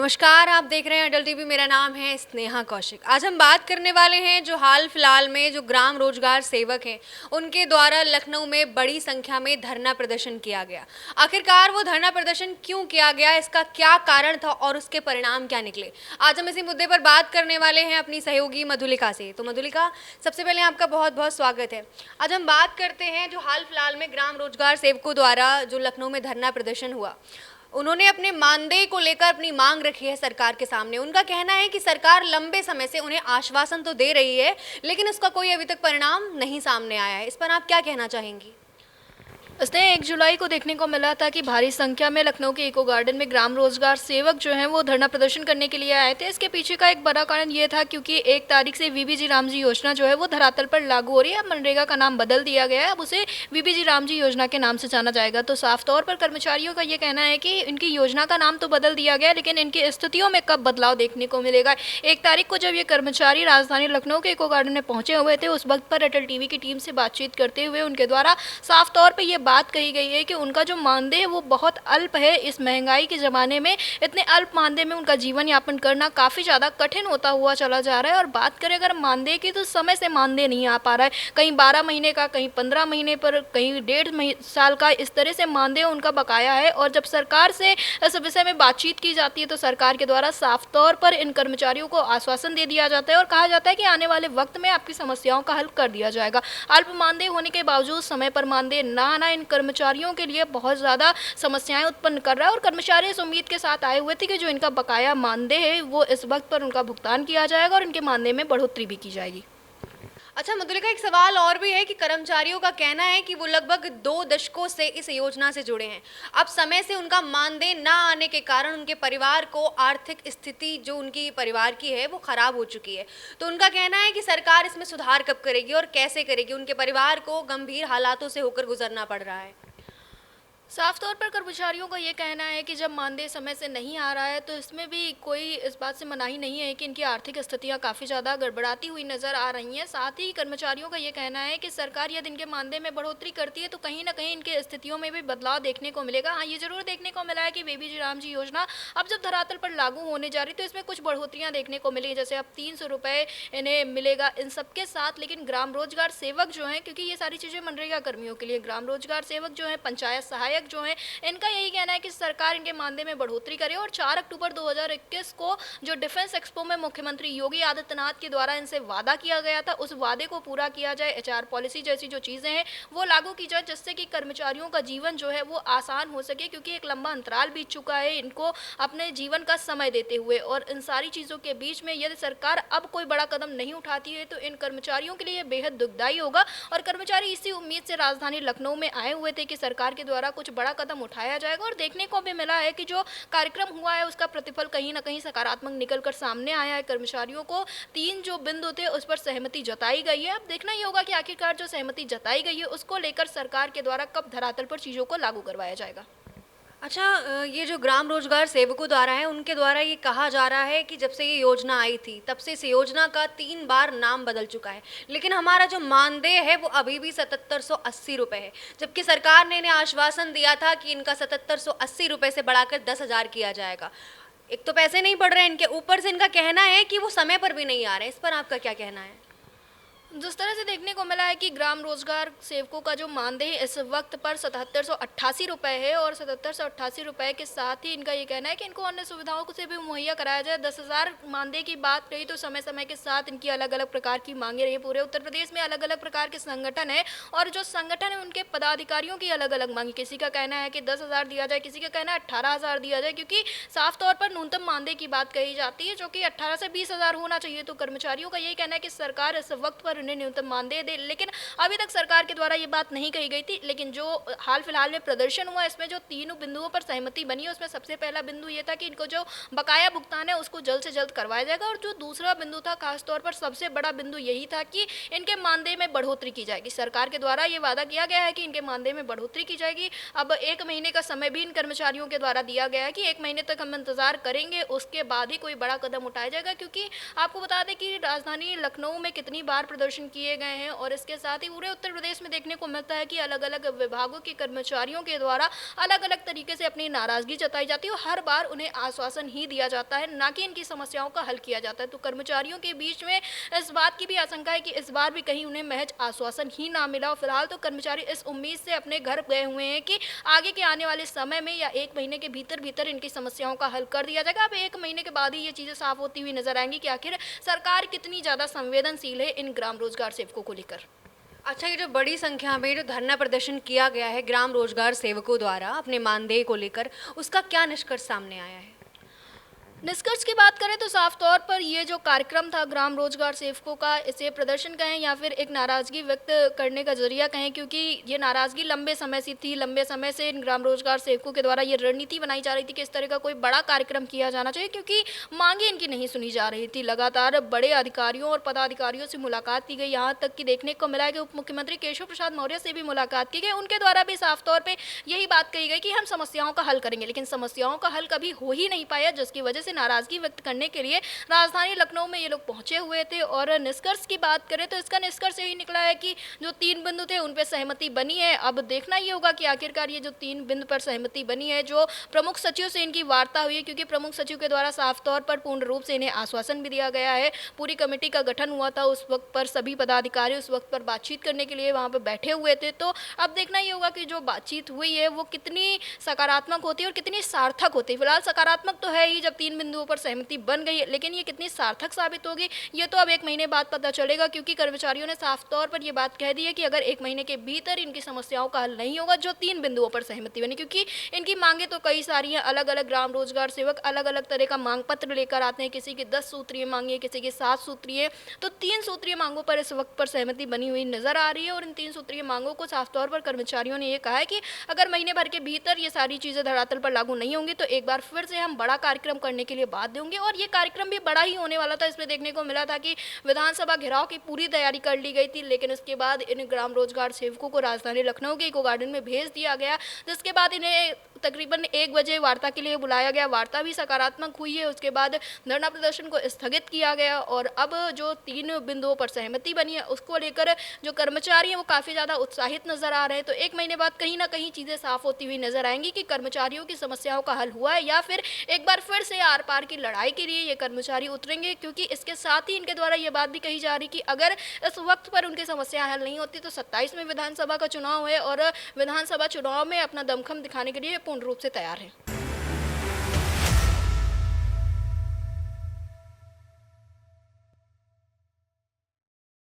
नमस्कार, आप देख रहे हैं अटल टीवी। मेरा नाम है स्नेहा कौशिक। आज हम बात करने वाले हैं जो हाल फिलहाल में जो ग्राम रोजगार सेवक हैं उनके द्वारा लखनऊ में बड़ी संख्या में धरना प्रदर्शन किया गया। आखिरकार वो धरना प्रदर्शन क्यों किया गया, इसका क्या कारण था और उसके परिणाम क्या निकले, आज हम इसी मुद्दे पर बात करने वाले हैं अपनी सहयोगी मधुलिका से। तो मधुलिका, सबसे पहले आपका बहुत बहुत स्वागत है। आज हम बात करते हैं जो हाल फिलहाल में ग्राम रोजगार सेवकों द्वारा जो लखनऊ में धरना प्रदर्शन हुआ, उन्होंने अपने मानदेय को लेकर अपनी मांग रखी है सरकार के सामने। उनका कहना है कि सरकार लंबे समय से उन्हें आश्वासन तो दे रही है, लेकिन उसका कोई अभी तक परिणाम नहीं सामने आया है। इस पर आप क्या कहना चाहेंगी? इसने 1 जुलाई को देखने को मिला था कि भारी संख्या में लखनऊ के इको गार्डन में ग्राम रोजगार सेवक जो हैं वो धरना प्रदर्शन करने के लिए आए थे। इसके पीछे का एक बड़ा कारण ये था क्योंकि 1 तारीख से वीबीजी रामजी योजना जो है वो धरातल पर लागू हो रही है। अब मनरेगा का नाम बदल दिया गया है, अब उसे वीबीजी रामजी योजना के नाम से जाना जाएगा। तो साफ तौर पर कर्मचारियों का ये कहना है कि इनकी योजना का नाम तो बदल दिया गया, लेकिन इनकी स्थितियों में कब बदलाव देखने को मिलेगा। 1 तारीख को जब ये कर्मचारी राजधानी लखनऊ के इको गार्डन में पहुंचे हुए थे, उस वक्त पर अटल टीवी की टीम से बातचीत करते हुए उनके द्वारा साफ तौर पर यह बात कही गई है कि उनका जो मानदेय है वो बहुत अल्प है। इस महंगाई के ज़माने में इतने अल्प मानदेय में उनका जीवन यापन करना काफ़ी ज़्यादा कठिन होता हुआ चला जा रहा है। और बात करें अगर मानदेय की, तो समय से मानदेय नहीं आ पा रहा है। कहीं 12 महीने का, कहीं 15 महीने पर, कहीं 1.5 साल का, इस तरह से मानदेय उनका बकाया है। और जब सरकार से इस विषय में बातचीत की जाती है तो सरकार के द्वारा साफ तौर पर इन कर्मचारियों को आश्वासन दे दिया जाता है और कहा जाता है कि आने वाले वक्त में आपकी समस्याओं का हल कर दिया जाएगा। अल्प मानदेय होने के बावजूद समय पर मानदेय ना आना इन कर्मचारियों के लिए बहुत ज़्यादा समस्याएं उत्पन्न कर रहा है। और कर्मचारी इस उम्मीद के साथ आए हुए थे कि जो इनका बकाया मानदेय है वो इस वक्त पर उनका भुगतान किया जाएगा और इनके मानदेय में बढ़ोतरी भी की जाएगी। अच्छा मधुलिका, एक सवाल और भी है कि कर्मचारियों का कहना है कि वो लगभग 2 दशकों से इस योजना से जुड़े हैं। अब समय से उनका मानदेय ना आने के कारण उनके परिवार को आर्थिक स्थिति जो उनकी परिवार की है वो खराब हो चुकी है। तो उनका कहना है कि सरकार इसमें सुधार कब करेगी और कैसे करेगी। उनके परिवार को गंभीर हालातों से होकर गुजरना पड़ रहा है। साफ तौर पर कर्मचारियों का ये कहना है कि जब मानदेय समय से नहीं आ रहा है तो इसमें भी कोई इस बात से मनाही नहीं है कि इनकी आर्थिक स्थितियां काफ़ी ज़्यादा गड़बड़ाती हुई नज़र आ रही हैं। साथ ही कर्मचारियों का ये कहना है कि सरकार यदि इनके मानदेय में बढ़ोतरी करती है तो कहीं ना कहीं इनके स्थितियों में भी बदलाव देखने को मिलेगा। हाँ, ये जरूर देखने को मिला है कि वीबीजी रामजी योजना अब जब धरातल पर लागू होने जा रही तो इसमें कुछ बढ़ोतरियाँ देखने को मिली, जैसे अब 300 रुपये इन्हें मिलेगा इन सबके साथ। लेकिन ग्राम रोजगार सेवक जो हैं, क्योंकि ये सारी चीज़ें मनरेगा कर्मियों के लिए, ग्राम रोजगार सेवक जो हैं, पंचायत सहायक जो हैं, इनका यही कहना है कि सरकार इनके मानदेय में बढ़ोतरी करे। और 4 अक्टूबर 2021 को जो डिफेंस एक्सपो में मुख्यमंत्री योगी आदित्यनाथ के द्वारा इनसे वादा किया गया था, उस वादे को पूरा किया जाए। एचआर पॉलिसी जैसी जो चीज़ें हैं वो लागू की जाए, जिससे कि कर्मचारियों का जीवन जो है वो आसान हो सके, क्योंकि एक लंबा अंतराल बीत चुका है इनको अपने जीवन का समय देते हुए। और इन सारी चीज़ों के बीच में यदि सरकार अब कोई बड़ा कदम नहीं उठाती है तो इन कर्मचारियों के लिए बेहद दुखदायी होगा। और कर्मचारी इसी उम्मीद से राजधानी लखनऊ में आए हुए थे कि सरकार के द्वारा कुछ बड़ा कदम उठाया जाएगा। और देखने को भी मिला है कि जो कार्यक्रम हुआ है उसका प्रतिफल कहीं ना कहीं सकारात्मक निकलकर सामने आया है। कर्मचारियों को 3 जो बिंदु थे उस पर सहमति जताई गई है। अब देखना ही होगा कि आखिरकार जो सहमति जताई गई है उसको लेकर सरकार के द्वारा कब धरातल पर चीज़ों को लागू करवाया जाएगा। अच्छा, ये जो ग्राम रोजगार सेवकों द्वारा है उनके द्वारा ये कहा जा रहा है कि जब से ये योजना आई थी तब से इस योजना का 3 बार नाम बदल चुका है, लेकिन हमारा जो मानदेय है वो अभी भी 7780 रुपये है, जबकि सरकार ने इन्हें आश्वासन दिया था कि इनका 7780 रुपये से बढ़ाकर 10,000 किया जाएगा। एक तो पैसे नहीं पड़ रहे हैं इनके, ऊपर से इनका कहना है कि वो समय पर भी नहीं आ रहे हैं। इस पर आपका क्या कहना है? जिस तरह से देखने को मिला है कि ग्राम रोजगार सेवकों का जो मानदेय इस वक्त पर 7788 रुपये है, और 7788 रुपये के साथ ही इनका ये कहना है कि इनको अन्य सुविधाओं से भी मुहैया कराया जाए। 10,000 मानदेय की बात रही तो समय समय के साथ इनकी अलग अलग प्रकार की मांगे रही। पूरे उत्तर प्रदेश में अलग अलग प्रकार के संगठन है और जो संगठन है उनके पदाधिकारियों की अलग अलग मांगे। किसी का कहना है कि 10,000 दिया जाए, किसी का कहना है 18,000 दिया जाए, क्योंकि साफ तौर पर न्यूनतम मानदेय की बात कही जाती है जो कि 18 से 20,000 होना चाहिए। तो कर्मचारियों का यही कहना है कि सरकार इस वक्त पर उन्हें न्यूनतम मानदेय दे, लेकिन अभी तक सरकार के द्वारा ये बात नहीं कही गई थी। लेकिन जो हाल फिलहाल में प्रदर्शन हुआ इसमें जो 3 बिंदुओं पर सहमति बनी है उसमें सबसे पहला बिंदु ये था कि इनको जो बकाया भुगतान है उसको जल्द से जल्द करवाया जाएगा। और जो दूसरा बिंदु था, खासतौर पर सबसे बड़ा बिंदु यही था कि इनके मानदेय में बढ़ोतरी की जाएगी। सरकार के द्वारा ये वादा किया गया है कि इनके मानदेय में बढ़ोतरी की जाएगी। अब 1 महीने का समय भी इन कर्मचारियों के द्वारा दिया गया है कि 1 महीने तक हम इंतजार करेंगे, उसके बाद ही कोई बड़ा कदम उठाया जाएगा। क्योंकि आपको बता दें कि राजधानी लखनऊ में कितनी बार प्रदर्शन प्रदर्शन किए गए हैं और इसके साथ ही पूरे उत्तर प्रदेश में देखने को मिलता है कि अलग अलग विभागों के कर्मचारियों के द्वारा अलग अलग तरीके से अपनी नाराजगी जताई जाती है और हर बार उन्हें आश्वासन ही दिया जाता है, ना कि इनकी समस्याओं का हल किया जाता है। तो कर्मचारियों के बीच में इस बात की भी आशंका है कि इस बार भी कहीं उन्हें महज आश्वासन ही ना मिला और फिलहाल तो कर्मचारी इस उम्मीद से अपने घर गए हुए हैं कि आगे के आने वाले समय में या 1 महीने के भीतर भीतर इनकी समस्याओं का हल कर दिया जाएगा। अब 1 महीने के बाद ही ये चीज़ें साफ होती हुई नजर आएंगी कि आखिर सरकार कितनी ज़्यादा संवेदनशील है इन ग्राम रोजगार सेवकों को लेकर। अच्छा, ये जो बड़ी संख्या में जो धरना प्रदर्शन किया गया है ग्राम रोजगार सेवकों द्वारा अपने मानदेय को लेकर, उसका क्या निष्कर्ष सामने आया है? निष्कर्ष की बात करें तो साफ तौर पर ये जो कार्यक्रम था ग्राम रोजगार सेवकों का, इसे प्रदर्शन कहें या फिर एक नाराज़गी व्यक्त करने का जरिया कहें, क्योंकि ये नाराज़गी लंबे समय से थी। लंबे समय से इन ग्राम रोजगार सेवकों के द्वारा ये रणनीति बनाई जा रही थी कि इस तरह का कोई बड़ा कार्यक्रम किया जाना चाहिए, क्योंकि मांगे इनकी नहीं सुनी जा रही थी। लगातार बड़े अधिकारियों और पदाधिकारियों से मुलाकात की गई, यहाँ तक कि देखने को मिला है कि उप मुख्यमंत्री केशव प्रसाद मौर्य से भी मुलाकात की गई। उनके द्वारा भी साफ तौर पर यही बात कही गई कि हम समस्याओं का हल करेंगे, लेकिन समस्याओं का हल कभी हो ही नहीं पाया, जिसकी वजह से नाराजगी व्यक्त करने के लिए राजधानी लखनऊ में ये लोग पहुंचे हुए थे। और निष्कर्ष की बात करें तो इसका निष्कर्ष यही निकला है कि जो 3 बिंदु थे उन पर सहमति बनी है। अब देखना ये होगा कि आखिरकार ये जो 3 बिंदु पर सहमति बनी है, जो प्रमुख सचिव से इनकी वार्ता हुई है, क्योंकि प्रमुख सचिव के द्वारा साफ तौर पर पूर्ण रूप से इन्हें आश्वासन भी दिया गया है। पूरी कमेटी का गठन हुआ था उस वक्त पर, सभी पदाधिकारी उस वक्त पर बातचीत करने के लिए वहाँ पर बैठे हुए थे। तो अब देखना ये होगा कि जो बातचीत हुई है वो कितनी सकारात्मक होती है और कितनी सार्थक होती है। फिलहाल सकारात्मक तो है ही जब 3 बिंदुओं पर सहमति बन गई है, लेकिन ये कितनी सार्थक साबित होगी ये तो अब 1 महीने बाद पता चलेगा, क्योंकि कर्मचारियों ने साफ तौर पर ये बात कह दी है कि अगर 1 महीने के भीतर इनकी समस्याओं का हल नहीं होगा, जो 3 बिंदुओं पर सहमति बनी, क्योंकि इनकी मांगे तो कई सारी हैं। अलग अलग ग्राम रोजगार सेवक अलग अलग तरह का मांग पत्र लेकर आते हैं, किसी की 10 सूत्रीय मांगे, किसी की 7 सूत्रीय, तो 3 सूत्रीय मांगों पर इस वक्त पर सहमति बनी हुई नजर आ रही है। और इन 3 सूत्रीय मांगों को साफ तौर पर कर्मचारियों ने ये कहा है कि अगर महीने भर के भीतर ये सारी चीजें धरातल पर लागू नहीं होंगी तो एक बार फिर से हम बड़ा कार्यक्रम करने के लिए बाध्य होंगे। और ये कार्यक्रम भी बड़ा ही होने वाला था। इसमें देखने को मिला था कि विधानसभा घेराव की पूरी तैयारी कर ली गई थी, लेकिन इसके बाद इन ग्राम रोजगार सेवकों को राजधानी लखनऊ के इको गार्डन में भेज दिया गया, जिसके बाद इन्हें तकरीबन 1 बजे वार्ता के लिए बुलाया गया। वार्ता भी सकारात्मक हुई है, उसके बाद धरना प्रदर्शन को स्थगित किया गया और अब जो 3 बिंदुओं पर सहमति बनी है उसको लेकर जो कर्मचारी हैं वो काफ़ी ज़्यादा उत्साहित नजर आ रहे हैं। तो 1 महीने बाद कहीं ना कहीं चीज़ें साफ होती हुई नजर आएंगी कि कर्मचारियों की समस्याओं का हल हुआ है या फिर एक बार फिर से आर पार की लड़ाई के लिए ये कर्मचारी उतरेंगे। क्योंकि इसके साथ ही इनके द्वारा ये बात भी कही जा रही कि अगर इस वक्त पर उनकी समस्या हल नहीं होती तो 27 में विधानसभा का चुनाव है और विधानसभा चुनाव में अपना दमखम दिखाने के लिए पूर्ण रूप से तैयार है।